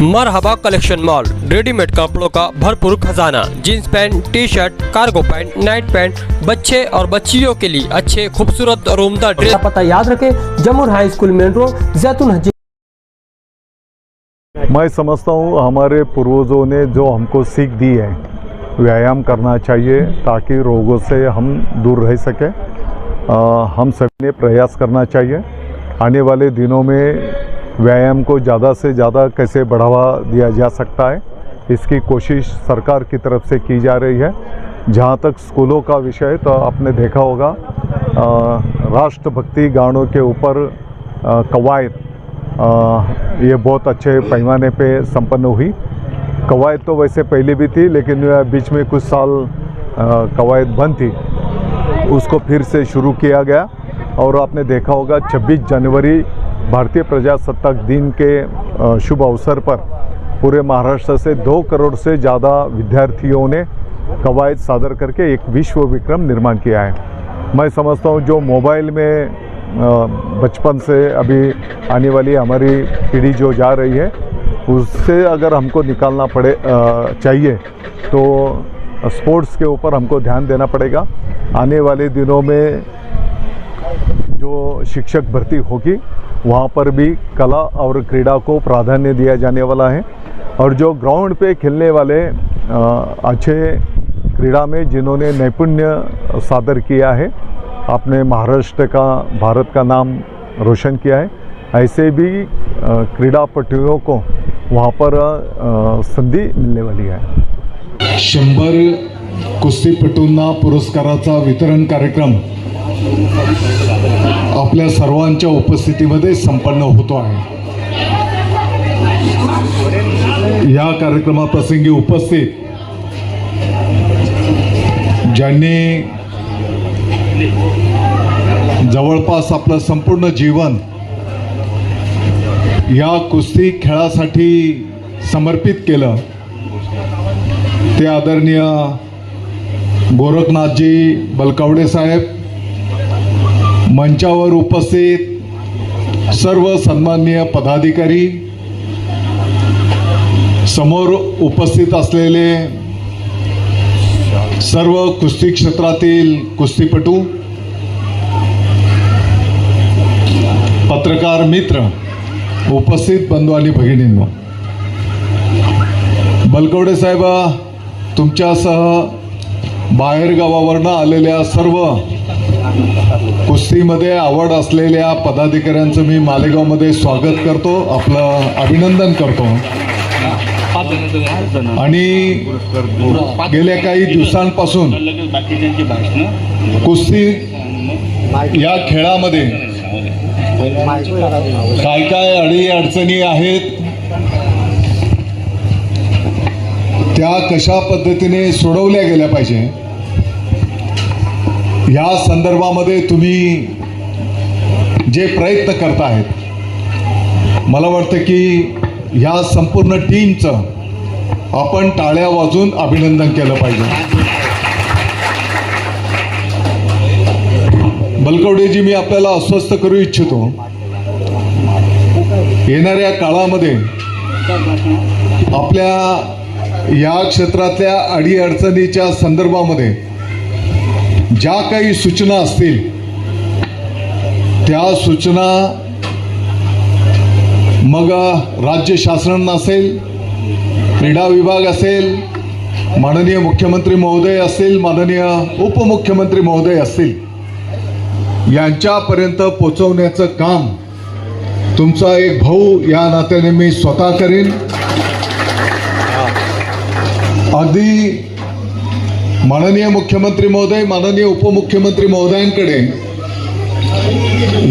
मरहबा collection mall, readymade कपड़ों का भरपूर खजाना, jeans pant, T shirt, cargo pant, Knight pant, बच्चे और बच्चियों के लिए अच्छे खूबसूरत और उम्दा ड्रेस। पता याद रखें, जमुर हाई स्कूल मेन रोड, जैतून हजी। मैं समझता हूँ हमारे पूर्वजों ने जो हमको सीख दी है, व्यायाम करना चाहिए ताकि रोगों से हम दूर रह सकें। हम सभी ने प्रयास करना चाहिए। आने वाले दिनों में व्यायाम को ज़्यादा से ज़्यादा कैसे बढ़ावा दिया जा सकता है, इसकी कोशिश सरकार की तरफ से की जा रही है। जहाँ तक स्कूलों का विषय, तो आपने देखा होगा राष्ट्रभक्ति गानों के ऊपर कवायद ये बहुत अच्छे पैमाने पे संपन्न हुई। कवायद तो वैसे पहले भी थी, लेकिन बीच में कुछ साल कवायद बंद थी, उसको फिर से शुरू किया गया। और आपने देखा होगा 26 जनवरी भारतीय प्रजासत्ताक दिन के शुभ अवसर पर पूरे महाराष्ट्र से 2 करोड़ से ज़्यादा विद्यार्थियों ने कवायद सादर करके एक विश्व विक्रम निर्माण किया है। मैं समझता हूँ जो मोबाइल में बचपन से अभी आने वाली हमारी पीढ़ी जो जा रही है, उससे अगर हमको निकालना चाहिए तो स्पोर्ट्स के ऊपर हमको ध्यान देना पड़ेगा। आने वाले दिनों में जो शिक्षक भर्ती होगी, वहाँ पर भी कला और क्रीड़ा को प्राधान्य दिया जाने वाला है। और जो ग्राउंड पे खेलने वाले अच्छे क्रीड़ा में जिन्होंने नैपुण्य सादर किया है, आपने महाराष्ट्र का, भारत का नाम रोशन किया है, ऐसे भी क्रीडापटुओं को वहाँ पर संधी मिलने वाली है। 100 कुस्तीपटूंना पुरस्काराचा वितरण कार्यक्रम आपल्या सर्वांच्या उपस्थितीमध्ये संपन्न होतो आहे। या कार्यक्रमाप्रसंगी उपस्थित ज्यांनी जवळपास आपलं संपूर्ण जीवन या कुस्ती खेळासाठी समर्पित केलं, ते आदरणीय गोरखनाथजी बलकवडे साहेब, मंचावर उपस्थित सर्व सन्माननीय पदाधिकारी, समोर उपस्थित असलेले सर्व कुस्ती क्षेत्रातील कुस्तीपटू, पत्रकार मित्र, उपस्थित बंधू आणि भगिनींनो, बलकवडे साहेब, तुमच्यासह बाहेरगावावरून आलेल्या सर्व कुस्तीमध्ये आवड असलेल्या पदाधिकाऱ्यांचं मी मालेगावमध्ये स्वागत करतो, आपलं अभिनंदन करतो। आणि गेल्या काही दिवसांपासून कुस्ती या खेळामध्ये काय काय अडचणी आहेत, त्या कशा पद्धतीने सोडवल्या गेल्या पाहिजे, या संदर्भामध्ये तुम्ही जे प्रयत्न करता आहेत, मला वाटतं की या संपूर्ण टीमचं आपण टाळ्या वाजवून अभिनंदन केलं पाहिजे। बलकवडेजी, मी आपल्याला आश्वस्त करू इच्छितो, येणाऱ्या काळामध्ये आपल्या या क्षेत्रातल्या अडीअडचणीच्या संदर्भामध्ये ज्या काही सूचना असतील, त्या सूचना मग राज्य शासन असेल, क्रीडा विभाग असेल, माननीय मुख्यमंत्री महोदय असतील, माननीय उपमुख्यमंत्री महोदय असतील, यांच्यापर्यंत पोहोचवण्याचं काम तुमचा एक भाऊ या नात्याने मी स्वतः करीन। अगदी माननीय मुख्यमंत्री महोदय, माननीय उपमुख्यमंत्री महोदयांकडे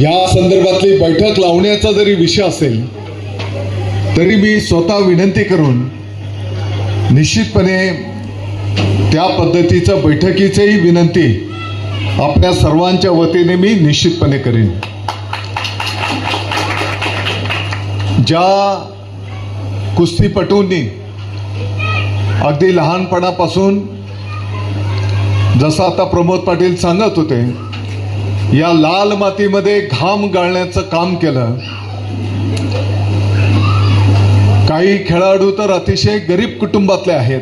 या संदर्भातली बैठक लावण्याचा जरी विषय असेल, तरी मी स्वतः विनंती करून निश्चितपणे त्या पद्धतीचं बैठकीचीही विनंती आपल्या सर्वांच्या वतीने मी निश्चितपणे करीन। ज्या कुस्तीपटूंनी अगदी लहानपणापासून, जसं आता प्रमोद पाटील सांगत होते, या लाल मातीमध्ये घाम गाळण्याचं काम केलं, काही खेळाडू तर अतिशय गरीब कुटुंबातले आहेत.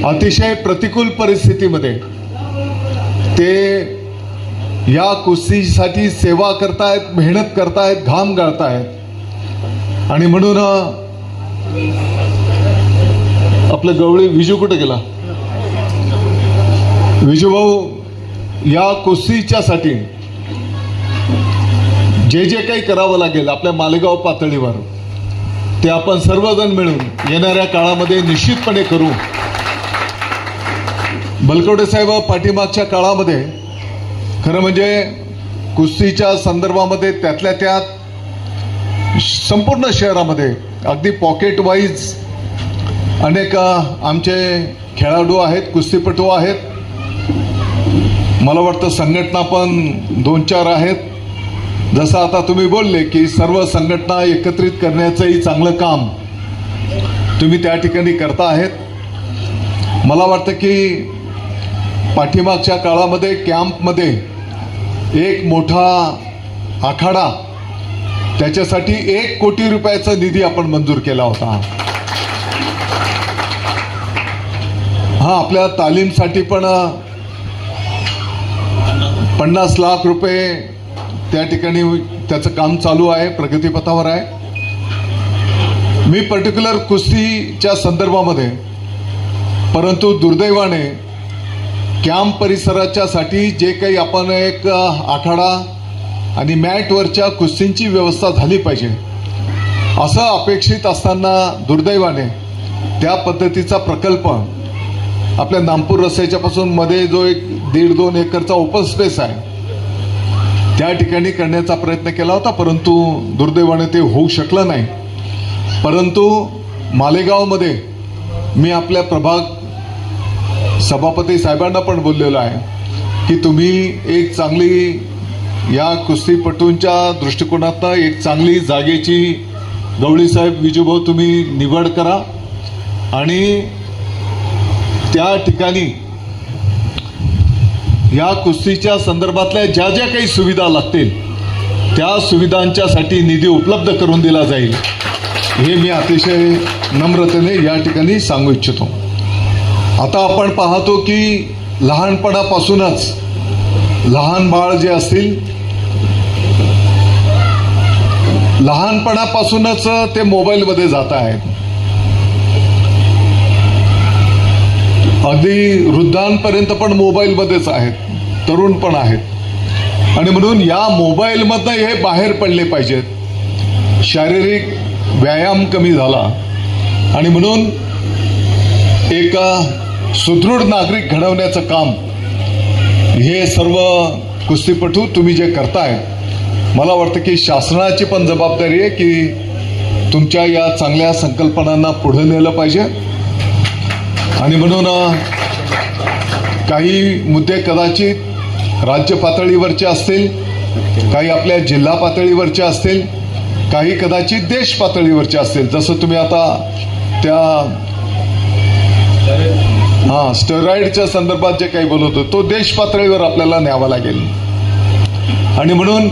अतिशय प्रतिकूल परिस्थितीमध्ये ते या कुस्तीसाठी सेवा करतायत, मेहनत करतायत, घाम गाळतायत. आणि म्हणून आपलं गवळी विजू कुठे गेला? विजूभाऊ या कुस्तीच्यासाठी जे जे काही करावं लागेल आपल्या मालेगाव पातळीवर ते आपण सर्वजण मिळून येणाऱ्या काळामध्ये निश्चितपणे करू. बलकवडे साहेब, पाठीमागच्या काळामध्ये खरं म्हणजे कुस्तीच्या संदर्भामध्ये त्यातल्या त्यात संपूर्ण शहरामध्ये अगदी पॉकेट वाईज अनेक आमचे खेळाडू आहेत, कुस्तीपटू आहेत. मला वाटतं संघटना पण 2-4 आहेत. जसं आता तुम्ही बोलले की सर्व संघटना एकत्रित करण्याचंही चांगलं काम तुम्ही त्या ठिकाणी करता आहेत. मला वाटतं की पाठीमागच्या काळामध्ये कॅम्पमध्ये एक मोठा आखाडा, त्याच्यासाठी 1 कोटी रुपयाचा निधी आपण मंजूर केला होता. हा, आपल्या तालीमसाठी पण 50 लाख रुपये त्या ठिकाणी त्याचं काम चालू आहे, प्रगतीपथावर आहे. मी पर्टिक्युलर कुस्तीच्या संदर्भामध्ये, परंतु दुर्दैवाने कॅम्प परिसराच्यासाठी जे काही आपण एक आखाडा आणि मॅटवरच्या कुस्तींची व्यवस्था झाली पाहिजे असं अपेक्षित असताना दुर्दैवाने त्या पद्धतीचा प्रकल्प आपल्या नामपूर रस्त्याच्या पासून मध्ये जो एक 1.5-2 एकरचा ओपन स्पेस आहे त्या ठिकाणी करण्याचा प्रयत्न केला होता, परंतु दुर्दैवाने ते होऊ शकलं नाही. परंतु मालेगावमध्ये मी आपल्या प्रभाग सभापती साहेबांना पण बोललेलो आहे की तुम्ही एक चांगली या कुस्तीपटूंच्या दृष्टिकोनातनं एक चांगली जागेची गवळी साहेब, विजूभाऊ तुम्ही निवड करा आणि त्या ठिकाणी या कुस्तीच्या संदर्भातल्या ज्या ज्या काही सुविधा लागतील त्या सुविधांच्यासाठी निधी उपलब्ध करून दिला जाईल, हे मी अतिशय नम्रतेने या ठिकाणी सांगू इच्छितो. आता आपण पाहतो की लहानपणापासूनच लहान बाळ जे असतील, लहानपणापासूनच ते मोबाईलमध्ये जात आहेत. अगदी वृद्धांपर्यंत पण मोबाईलमध्येच आहेत, तरुण पण आहेत. आणि म्हणून या मोबाईलमधनं हे बाहेर पडले पाहिजेत. शारीरिक व्यायाम कमी झाला आणि म्हणून एक सुदृढ नागरिक घडवण्याचं काम हे सर्व कुस्तीपटू तुम्ही जे करताय, मला वाटतं की शासनाची पण जबाबदारी आहे की तुमच्या या चांगल्या संकल्पनांना पुढे नेलं पाहिजे. आणि म्हणून काही मुद्दे कदाचित राज्य पातळीवरचे असतील, काही आपल्या जिल्हा पातळीवरचे असतील, काही कदाचित देश पातळीवरचे असतील. जसं तुम्ही आता त्या स्टेरॉइडच्या संदर्भात जे काही बोलत होतो तो देश पातळीवर आपल्याला न्यावा लागेल. आणि म्हणून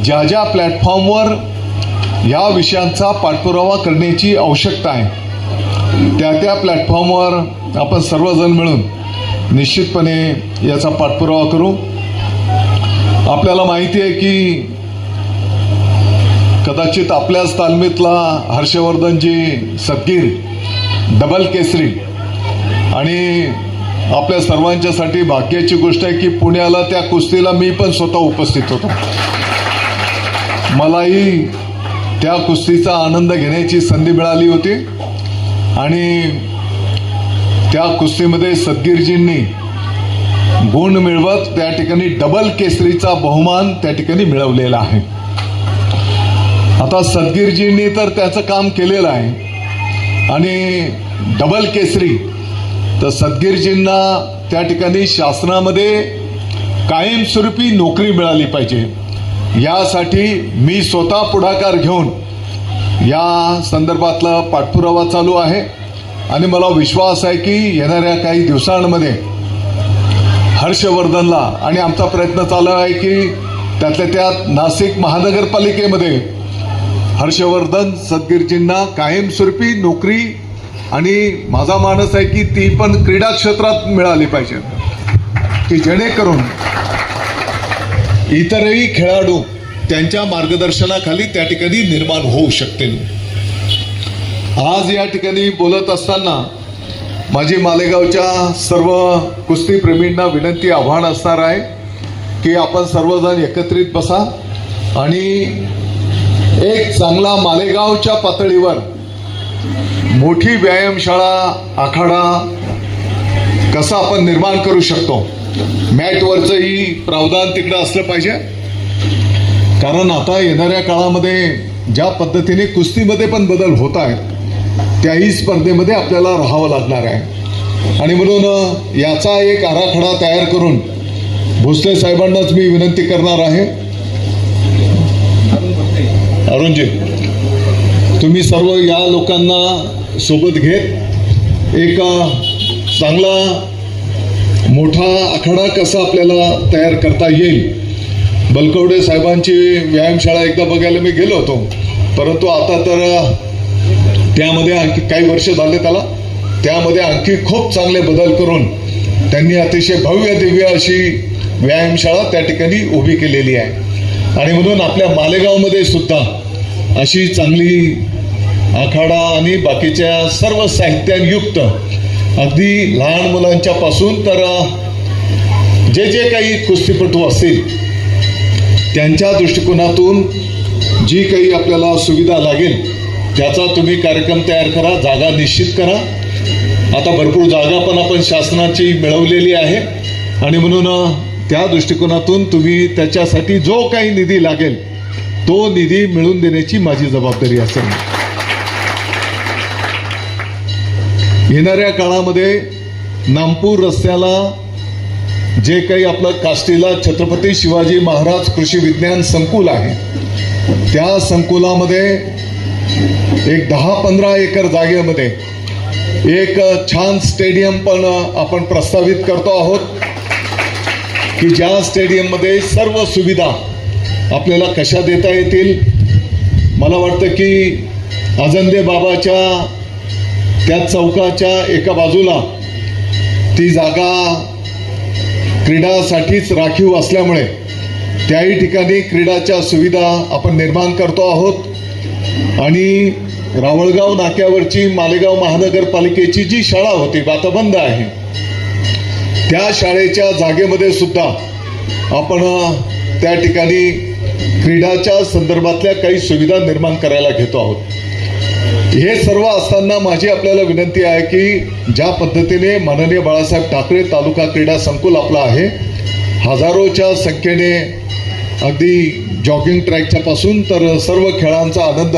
ज्या ज्या प्लॅटफॉर्मवर या विषयांचा पाठपुरावा करण्याची आवश्यकता आहे त्या त्या प्लॅटफॉर्मवर आपण सर्वजण मिळून निश्चितपणे याचा पाठपुरावा करू. आपल्याला माहिती आहे की कदाचित आपल्याच तालमीतला हर्षवर्धनजी सदगीर डबल केसरी, आणि आपल्या सर्वांच्यासाठी भाग्याची गोष्ट आहे की पुण्याला त्या कुस्तीला मी पण स्वतः उपस्थित होतो. मलाही त्या कुस्तीचा आनंद घेण्याची संधी मिळाली होती आणि त्या कुस्तीमध्ये सदगीरजींनी गुण मिळवत त्या ठिकाणी डबल केसरीचा बहुमान त्या ठिकाणी मिळवलेला आहे. आता सदगीरजींनी तर त्याचं काम केलेलं आहे आणि डबल केसरी तर सदगीरजींना त्या ठिकाणी शासनामध्ये कायमस्वरूपी नोकरी मिळाली पाहिजे, यासाठी मी स्वतः पुढाकार घेऊन या संदर्भातला पाठपुरावा चालू आहे. आणि मला विश्वास आहे की येणाऱ्या काही दिवसांमध्ये हर्षवर्धनला, आणि आमचा प्रयत्न चालू आहे की त्यातल्या त्यात नाशिक महानगरपालिकेमध्ये हर्षवर्धन सदगीरजींना कायमस्वरूपी नोकरी आणि माझा मानस आहे की ती पण क्रीडा क्षेत्रात मिळाली पाहिजे, की जेणेकरून इतरही खेळाडू त्यांच्या मार्गदर्शनाखाली त्या ठिकाणी निर्माण होऊ शकतील. आज या ठिकाणी बोलत असताना माझी मालेगावच्या सर्व कुस्तीप्रेमींना विनंती आव्हान असणार आहे की आपण सर्वजण एकत्रित बसा आणि एक चांगला मालेगावच्या पातळीवर मोठी व्यायामशाळा आखाडा कसा आपण निर्माण करू शकतो. मॅटवरचंही प्रावधान तिकडं असलं पाहिजे, कारण आता येणाऱ्या काळामध्ये ज्या पद्धतीने कुस्तीमध्ये पण बदल होत आहेत त्याही स्पर्धेमध्ये आपल्याला राहावं लागणार आहे. आणि म्हणून याचा एक आराखडा तयार करून भोसले साहेबांनाच मी विनंती करणार आहे. अरुणजी, तुम्ही सर्व या लोकांना सोबत घेत एक चांगला मोठा आखाडा कसा आपल्याला तयार करता येईल. बलकवडे साहेबांची व्यायामशाळा एकदा बघायला मी गेलो होतो, परंतु आता तर त्यामध्ये आणखी काही वर्ष झाले त्यामध्ये आणखी खूप चांगले बदल करून त्यांनी अतिशय भव्य दिव्य अशी व्यायामशाळा त्या ठिकाणी उभी केलेली आहे. आणि म्हणून आपल्या मालेगावमध्ये सुद्धा अशी चांगली आखाडा आणि बाकीच्या सर्व साहित्यांयुक्त अगदी लहान मुलांच्या पासून तर जे जे काही कुस्तीपटू असतील त्यांच्या दृष्टिकोनातून जी काही आपल्याला सुविधा लागेल त्याचा तुम्ही कार्यक्रम तयार करा, जागा निश्चित करा. आता भरपूर जागा पण आपण शासनाची मिळवलेली आहे आणि म्हणून त्या दृष्टिकोनातून तुम्ही त्याच्यासाठी जो काही निधी लागेल तो निधी मिळवून देण्याची माझी जबाबदारी असेल. येणाऱ्या काळामध्ये नामपूर रस्त्याला जे काही आपलं काष्टीला छत्रपती शिवाजी महाराज कृषी विज्ञान संकुल आहे त्या संकुलामध्ये एक 10-15 एकर जागेमध्ये एक छान स्टेडियम पण आपण प्रस्तावित करतो आहोत, की ज्या स्टेडियममध्ये सर्व सुविधा आपल्याला कशा देता येतील. मला वाटतं की अजंदे बाबाच्या त्या चौकाच्या एका बाजूला ती जागा क्रीडासाठीच राखीव असल्यामुळे त्याही ठिकाणी क्रीडाच्या सुविधा आपण निर्माण करतो आहोत. आणि रावळगाव नाक्यावरची मालेगाव महानगरपालिकेची जी शाळा होती आता बंद आहे, त्या शाळेच्या जागेमध्ये सुद्धा आपण त्या ठिकाणी क्रीडाच्या संदर्भातल्या काही सुविधा निर्माण करायला घेतो आहोत. हे सर्व असताना माझी आपल्याला विनंती आहे की ज्या पद्धतीने माननीय बाळासाहेब ठाकरे तालुका क्रीडा संकुल आपला आहे, हजारोच्या संख्येने अगदी जॉगिंग ट्रॅकच्या पासून तर सर्व खेळांचा आनंद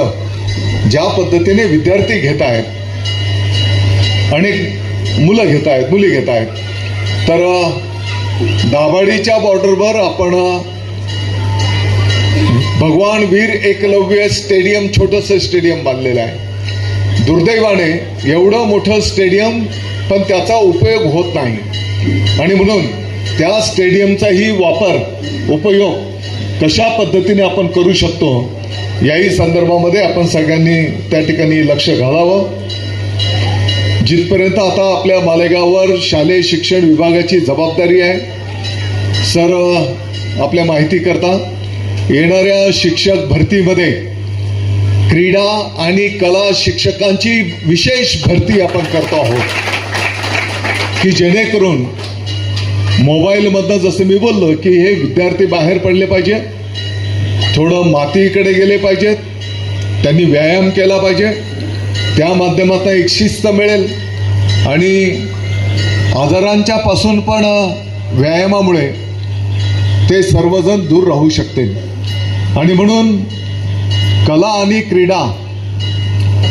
ज्या पद्धतीने विद्यार्थी घेत आहेत, अनेक मुली घेत आहेत, तर दाभाडीच्या बॉर्डरवर आपण भगवान वीर एकलव्य स्टेडियम छोटंसं स्टेडियम बांधलेलं आहे. दुर्दैवाने एवढं मोठं स्टेडियम पण त्याचा उपयोग होत नाही आणि म्हणून त्या स्टेडियमचाही उपयोग कशा पद्धतीने आपण करू शकतो याही संदर्भामध्ये आपण सगळ्यांनी त्या ठिकाणी लक्ष घालावं. जिथपर्यंत आता आपल्या मालेगाववर शालेय शिक्षण विभागाची जबाबदारी आहे, सर आपल्या माहिती करता येणाऱ्या शिक्षक भरतीमध्ये क्रीडा आणि कला शिक्षकांची विशेष भरती आपण करतो आहोत, की जेणेकरून मोबाईलमधनं जसं मी बोललो की हे विद्यार्थी बाहेर पडले पाहिजे, थोडं मातीकडे गेले पाहिजेत, त्यांनी व्यायाम केला पाहिजे, त्या माध्यमातून एक शिस्त मिळेल आणि आजारांच्या पासून पण व्यायामामुळे ते सर्वजण दूर राहू शकतील. आणि म्हणून कला आणि क्रीडा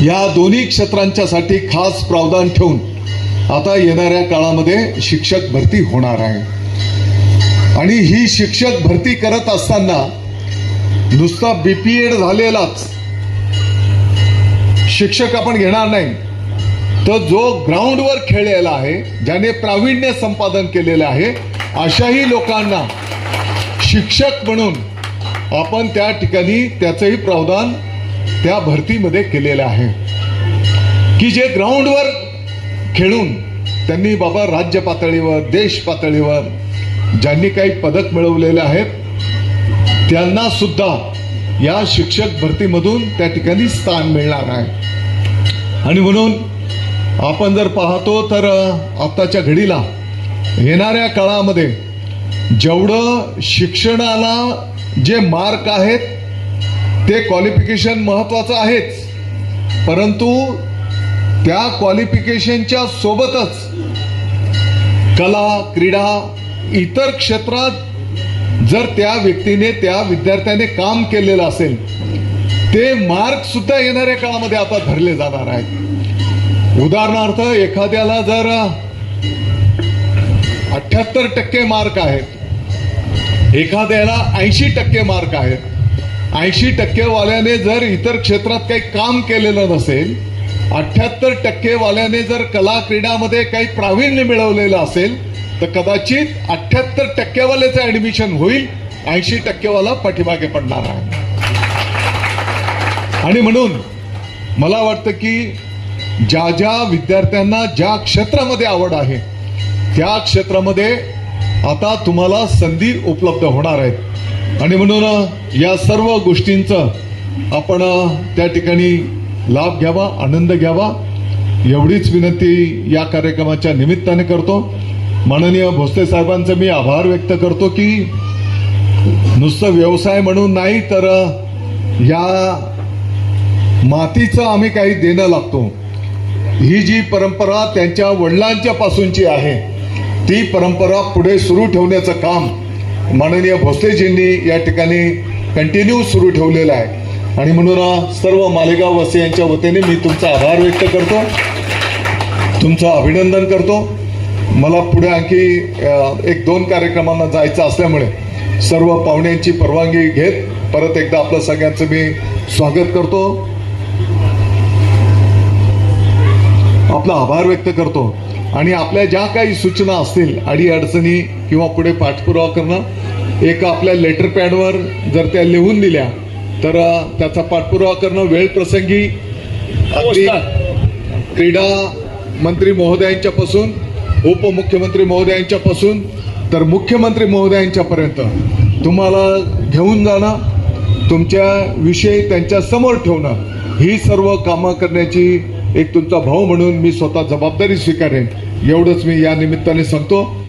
या दोन्ही क्षेत्रांच्यासाठी खास प्रावधान ठेवून आता येणाऱ्या काळामध्ये शिक्षक भरती होणार आहे. आणि ही शिक्षक भरती करत असताना नुसता BPEd झालेलाच शिक्षक आपण घेणार नाही, तर जो ग्राउंडवर खेळलेला आहे, ज्याने प्रावीण्य संपादन केलेलं आहे, अशाही लोकांना शिक्षक म्हणून आपण त्या ठिकाणी त्याचंही प्रावधान त्या भरतीमध्ये केलेलं आहे की जे ग्राउंडवर खेळून त्यांनी बाबा राज्य पातळीवर देश पातळीवर ज्यांनी काही पदक मिळवलेले आहेत त्यांना सुद्धा या शिक्षक भरतीमधून त्या ठिकाणी स्थान मिळणार आहे. आणि म्हणून आपण जर पाहतो तर आताच्या घडीला येणाऱ्या काळामध्ये जेवढं शिक्षणाला जे मार्क आहेत ते क्वालिफिकेशन महत्त्वाचं आहेच, परंतु त्या क्वालिफिकेशनच्या सोबतच कला क्रीडा इतर क्षेत्रात जर त्या व्यक्तीने त्या विद्यार्थ्याने काम केलेलं असेल ते मार्क सुद्धा येणाऱ्या काळामध्ये आता धरले जाणार आहेत. उदाहरणार्थ एखाद्याला जर 78% मार्क आहेत, एखाद्याला 80% मार्क आहेत, 80% वाल्याने जर इतर क्षेत्रात काही काम केलेलं नसेल, 78% वाल्याने जर कला क्रीडामध्ये काही प्रावीण्य मिळवलेलं असेल तर कदाचित 78% वाल्याचं ऍडमिशन होईल, 80% वाला पाठीमागे पडणार आहे. आणि म्हणून मला वाटतं की ज्या ज्या विद्यार्थ्यांना ज्या क्षेत्रामध्ये आवड आहे त्या क्षेत्रामध्ये आता तुम्हाला संधी उपलब्ध होणार आहेत. आणि म्हणून या सर्व गोष्टींचं आपण त्या ठिकाणी लाभ घ्यावा, आनंद घ्यावा एवढीच विनंती या कार्यक्रमाच्या निमित्ताने करतो. माननीय भोसले साहेबांचं मी आभार व्यक्त करतो की नुसतं व्यवसाय म्हणून नाही तर या मातीचं आम्ही काही देणं लागतो. ही जी परंपरा त्यांच्या वडिलांच्या पासूनची आहे ती परंपरा पुढे सुरू ठेवण्याचं काम माननीय भोसलेजींनी या ठिकाणी कंटिन्यू सुरू ठेवलेलं आहे. आणि म्हणून सर्व मालेगाव वासियांच्या वतीने मी तुमचा आभार व्यक्त करतो, तुमचं अभिनंदन करतो. मला पुढे आणखी 1-2 कार्यक्रमांना जायचं असल्यामुळे सर्व पाहुण्यांची परवानगी घेत परत एकदा आपलं सगळ्यांचं मी स्वागत करतो, आपला आभार व्यक्त करतो. आणि आपल्या ज्या काही सूचना असतील अडीअडचणी किंवा पुढे पाठपुरावा करणं, एक आपल्या लेटर पॅडवर जर त्या लिहून दिल्या तर त्याचा पाठपुरावा करणं वेळ प्रसंगी अगदी क्रीडा मंत्री महोदयांच्यापासून उपमुख्यमंत्री महोदयांच्यापासून तर मुख्यमंत्री महोदयांच्यापर्यंत तुम्हाला घेऊन जाणं, तुमच्या विषयी त्यांच्या समोर ठेवणं, ही सर्व कामं करण्याची एक तुमचा भाऊ म्हणून मी स्वतः जबाबदारी स्वीकारेन एवढंच मी या निमित्ताने सांगतो.